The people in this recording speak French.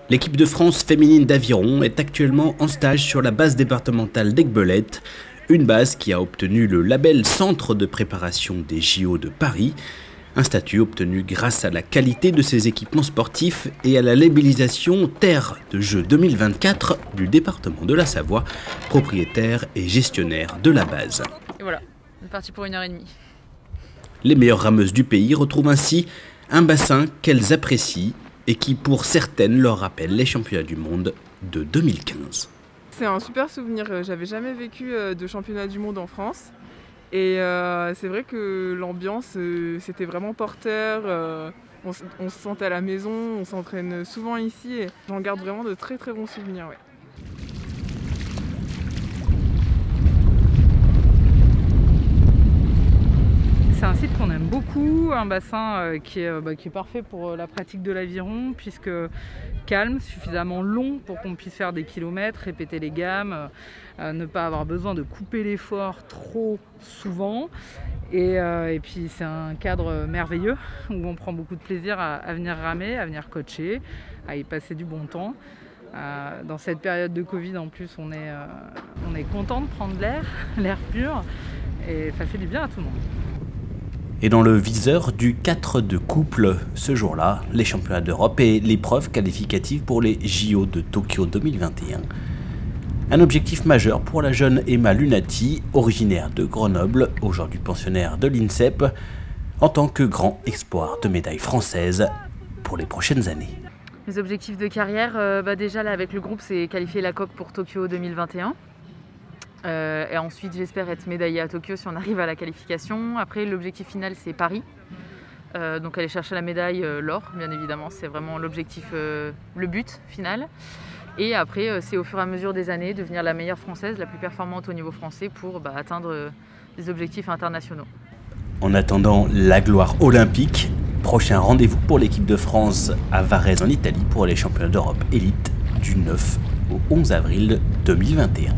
L'équipe de France féminine d'aviron est actuellement en stage sur la base départementale d'Aiguebelette, une base qui a obtenu le label Centre de préparation des JO de Paris, un statut obtenu grâce à la qualité de ses équipements sportifs et à la labellisation Terre de Jeux 2024 du département de la Savoie, propriétaire et gestionnaire de la base. Et voilà, on est parti pour 1h30. Les meilleures rameuses du pays retrouvent ainsi un bassin qu'elles apprécient et qui pour certaines leur rappelle les championnats du monde de 2015. C'est un super souvenir, j'avais jamais vécu de championnat du monde en France et c'est vrai que l'ambiance c'était vraiment porteur, on se sentait à la maison, on s'entraîne souvent ici et j'en garde vraiment de très très bons souvenirs. Ouais. C'est un site qu'on aime beaucoup, un bassin qui est parfait pour la pratique de l'aviron puisque calme, suffisamment long pour qu'on puisse faire des kilomètres, répéter les gammes, ne pas avoir besoin de couper l'effort trop souvent. Et puis c'est un cadre merveilleux où on prend beaucoup de plaisir à venir ramer, à venir coacher, à y passer du bon temps. Dans cette période de Covid en plus on est content de prendre l'air pur et ça fait du bien à tout le monde. Et dans le viseur du 4 de couple, ce jour-là, les championnats d'Europe et l'épreuve qualificative pour les JO de Tokyo 2021. Un objectif majeur pour la jeune Emma Lunati, originaire de Grenoble, aujourd'hui pensionnaire de l'INSEP, en tant que grand espoir de médaille française pour les prochaines années. Les objectifs de carrière, déjà là avec le groupe, c'est qualifier la coque pour Tokyo 2021. Et ensuite j'espère être médaillée à Tokyo si on arrive à la qualification. Après l'objectif final c'est Paris, donc aller chercher la médaille, l'or bien évidemment, c'est vraiment l'objectif, le but final. Et après c'est au fur et à mesure des années devenir la meilleure française, la plus performante au niveau français pour atteindre des objectifs internationaux. En attendant la gloire olympique, prochain rendez-vous pour l'équipe de France à Varèse en Italie pour les championnats d'Europe élite du 9 au 11 avril 2021.